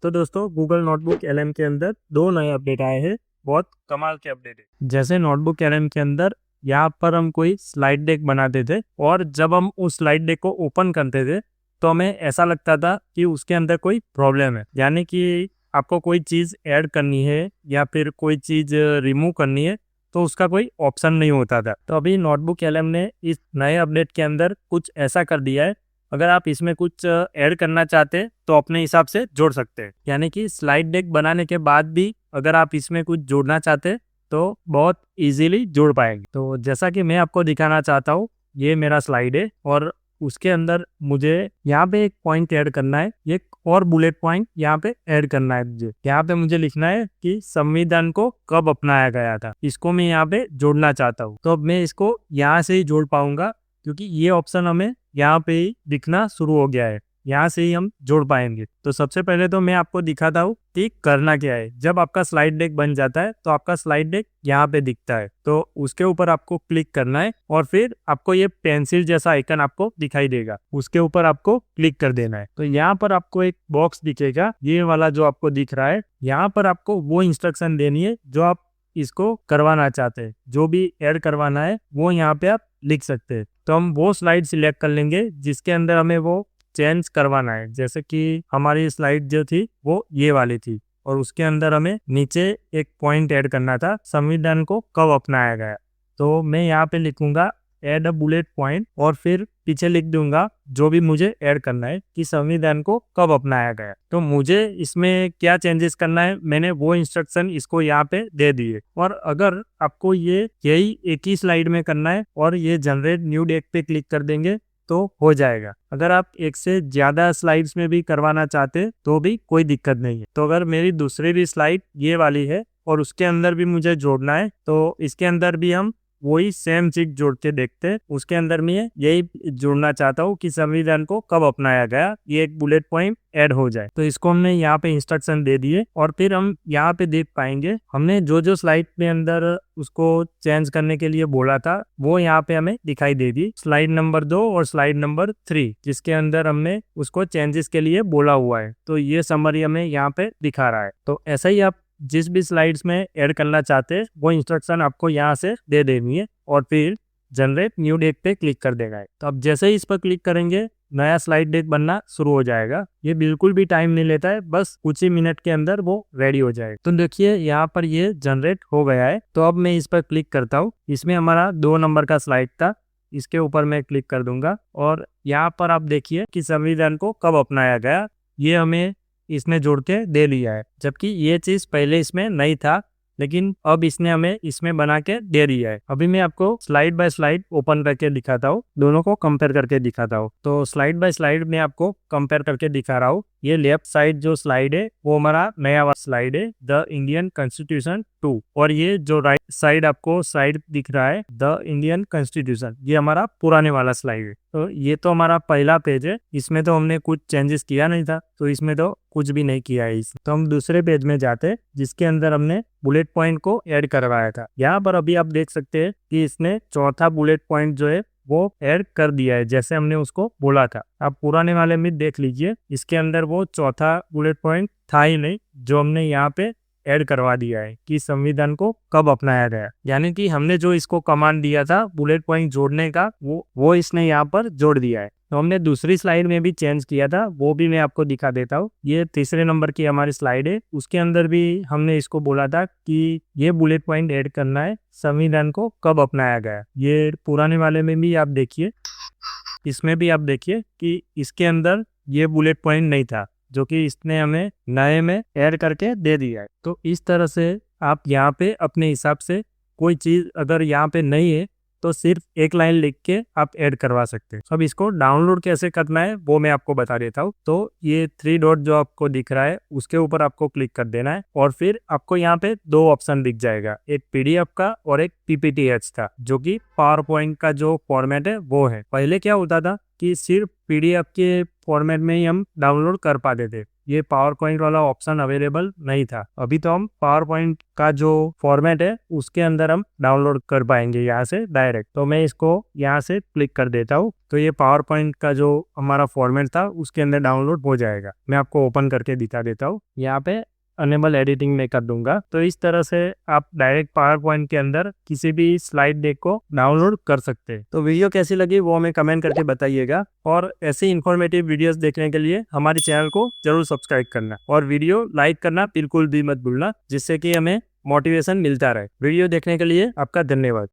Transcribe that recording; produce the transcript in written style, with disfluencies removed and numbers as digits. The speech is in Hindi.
तो दोस्तों गूगल नोटबुक एलएम के अंदर दो नए अपडेट आए हैं। बहुत कमाल के अपडेट है। जैसे नोटबुक एलएम के अंदर यहाँ पर हम कोई स्लाइड डेक बनाते थे और जब हम उस स्लाइड डेक को ओपन करते थे तो हमें ऐसा लगता था कि उसके अंदर कोई प्रॉब्लम है, यानी कि आपको कोई चीज़ ऐड करनी है या फिर कोई चीज़ रिमूव करनी है तो उसका कोई ऑप्शन नहीं होता था। तो अभी नोटबुक एलएम ने इस नए अपडेट के अंदर कुछ ऐसा कर दिया है, अगर आप इसमें कुछ ऐड करना चाहते हैं तो अपने हिसाब से जोड़ सकते हैं। यानी कि स्लाइड डेक बनाने के बाद भी अगर आप इसमें कुछ जोड़ना चाहते हैं तो बहुत इजीली जोड़ पाएंगे। तो जैसा कि मैं आपको दिखाना चाहता हूँ, ये मेरा स्लाइड है और उसके अंदर मुझे यहाँ पे एक पॉइंट ऐड करना है, एक और बुलेट पॉइंट यहाँ पे ऐड करना है। मुझे यहाँ पे मुझे लिखना है कि संविधान को कब अपनाया गया था, इसको मैं यहाँ पे जोड़ना चाहता हूँ। तो अब मैं इसको यहाँ से ही जोड़ पाऊंगा क्योंकि ये ऑप्शन हमें यहाँ पे ही दिखना शुरू हो गया है, यहाँ से ही हम जोड़ पाएंगे। तो सबसे पहले तो मैं आपको दिखाता हूँ कि करना क्या है। जब आपका स्लाइड डेक बन जाता है तो आपका स्लाइड डेक यहाँ पे दिखता है, तो उसके ऊपर आपको क्लिक करना है और फिर आपको ये पेंसिल जैसा आइकन आपको दिखाई देगा, उसके ऊपर आपको क्लिक कर देना है। तो यहाँ पर आपको एक बॉक्स दिखेगा, ये वाला जो आपको दिख रहा है। यहाँ पर आपको वो इंस्ट्रक्शन देनी है जो आप इसको करवाना चाहते हैं, जो भी ऐड करवाना है वो यहाँ पे आप लिख सकते हैं। तो हम वो स्लाइड सिलेक्ट कर लेंगे जिसके अंदर हमें वो चेंज करवाना है। जैसे कि हमारी स्लाइड जो थी वो ये वाली थी और उसके अंदर हमें नीचे एक पॉइंट ऐड करना था, संविधान को कब अपनाया गया। तो मैं यहाँ पे लिखूंगा ऐड अ बुलेट पॉइंट और फिर पीछे लिख दूंगा जो भी मुझे ऐड करना है कि संविधान को कब अपनाया गया। तो मुझे इसमें क्या चेंजेस करना है मैंने वो इंस्ट्रक्शन इसको यहाँ पे दे दिए। और अगर आपको यही एक ही स्लाइड में करना है और ये जनरेट न्यू डेक पे क्लिक कर देंगे तो हो जाएगा। अगर आप एक से ज्यादा स्लाइड्स में भी करवाना चाहते तो भी कोई दिक्कत नहीं है। तो अगर मेरी दूसरी भी स्लाइड ये वाली है और उसके अंदर भी मुझे जोड़ना है तो इसके अंदर भी हम वही सेम चीज जोड़ के देखते हैं। उसके अंदर में यही जोड़ना चाहता हूँ कि संविधान को कब अपनाया गया, ये एक बुलेट पॉइंट ऐड हो जाए। तो इसको हमने यहाँ पे इंस्ट्रक्शन दे दिए और फिर हम यहाँ पे देख पाएंगे हमने जो जो स्लाइड में अंदर उसको चेंज करने के लिए बोला था वो यहाँ पे हमें दिखाई दे दी। स्लाइड नंबर 2 और स्लाइड नंबर 3 जिसके अंदर हमने उसको चेंजेस के लिए बोला हुआ है। तो ये समरी हमें यहाँ पे दिखा रहा है। तो ऐसा ही आप जिस भी स्लाइड्स में ऐड करना चाहते हैं वो इंस्ट्रक्शन आपको यहाँ से दे देनी है और फिर जनरेट न्यू डेक पे क्लिक कर देगा। तो अब जैसे ही इस पर क्लिक करेंगे नया स्लाइड डेक बनना शुरू हो जाएगा। ये बिल्कुल भी टाइम नहीं लेता है, बस कुछ ही मिनट के अंदर वो रेडी हो जाएगा। तो देखिए यहाँ पर ये जनरेट हो गया है। तो अब मैं इस पर क्लिक करता हूँ। इसमें हमारा 2 नंबर का स्लाइड था, इसके ऊपर मैं क्लिक कर दूंगा और यहाँ पर आप देखिए कि संविधान को कब अपनाया गया ये हमें इसने जोड़ के दे लिया है। जबकि ये चीज पहले इसमें नहीं था लेकिन अब इसने हमें इसमें बना के दे दिया है। अभी मैं आपको स्लाइड बाय स्लाइड ओपन करके दिखाता हूँ, दोनों को कंपेयर करके दिखाता हूँ। तो स्लाइड बाय स्लाइड में आपको कंपेयर करके दिखा रहा हूँ। ये लेफ्ट साइड जो स्लाइड है वो हमारा नया वाला स्लाइड है, द इंडियन कॉन्स्टिट्यूशन 2। और ये जो राइट साइड आपको साइड दिख रहा है द इंडियन कॉन्स्टिट्यूशन, ये हमारा पुराने वाला स्लाइड है। तो ये तो हमारा पहला पेज है, इसमें तो हमने कुछ चेंजेस किया नहीं था, तो इसमें तो कुछ भी नहीं किया है। तो हम दूसरे पेज में जाते जिसके अंदर हमने बुलेट पॉइंट को ऐड करवाया था। यहाँ पर अभी आप देख सकते हैं कि इसने चौथा बुलेट पॉइंट जो है वो ऐड कर दिया है जैसे हमने उसको बोला था। आप पुराने वाले में देख लीजिए, इसके अंदर वो चौथा बुलेट पॉइंट था ही नहीं जो हमने यहाँ पे ऐड करवा दिया है कि संविधान को कब अपनाया गया। यानी कि हमने जो इसको कमांड दिया था बुलेट पॉइंट जोड़ने का वो इसने यहाँ पर जोड़ दिया है। तो हमने दूसरी स्लाइड में भी चेंज किया था, वो भी मैं आपको दिखा देता हूँ। ये तीसरे नंबर की हमारी स्लाइड है, उसके अंदर भी हमने इसको बोला था कि ये बुलेट पॉइंट ऐड करना है, संविधान को कब अपनाया गया। ये पुराने वाले में भी आप देखिए, इसमें भी आप देखिए कि इसके अंदर ये बुलेट पॉइंट नहीं था जो कि इसने हमें नए में ऐड करके दे दिया है। तो इस तरह से आप यहाँ पे अपने हिसाब से कोई चीज अगर यहाँ पे नहीं है तो सिर्फ एक लाइन लिख के आप ऐड करवा सकते हैं। अब इसको डाउनलोड कैसे करना है वो मैं आपको बता देता हूँ। तो ये 3 डॉट जो आपको दिख रहा है उसके ऊपर आपको क्लिक कर देना है और फिर आपको यहाँ पे 2 ऑप्शन दिख जाएगा, एक पीडीएफ का और एक पीपीटीएच का, जो कि पावर पॉइंट का जो फॉर्मेट है वो है। पहले क्या होता था कि सिर्फ पीडीएफ के फॉर्मेट में ही हम डाउनलोड कर पाते थे, ये पावर पॉइंट वाला ऑप्शन अवेलेबल नहीं था। अभी तो हम पावर पॉइंट का जो फॉर्मेट है उसके अंदर हम डाउनलोड कर पाएंगे यहाँ से डायरेक्ट। तो मैं इसको यहाँ से क्लिक कर देता हूँ, तो ये पावर पॉइंट का जो हमारा फॉर्मेट था उसके अंदर डाउनलोड हो जाएगा। मैं आपको ओपन करके दिखा देता हूँ, यहाँ पे अनेबल एडिटिंग में कर दूंगा। तो इस तरह से आप डायरेक्ट पावर पॉइंट के अंदर किसी भी स्लाइड डेक को डाउनलोड कर सकते हैं। तो वीडियो कैसी लगी वो हमें कमेंट करके बताइएगा, और ऐसे इन्फॉर्मेटिव वीडियोस देखने के लिए हमारे चैनल को जरूर सब्सक्राइब करना और वीडियो लाइक करना बिल्कुल भी मत भूलना, जिससे कि हमें मोटिवेशन मिलता रहे। वीडियो देखने के लिए आपका धन्यवाद।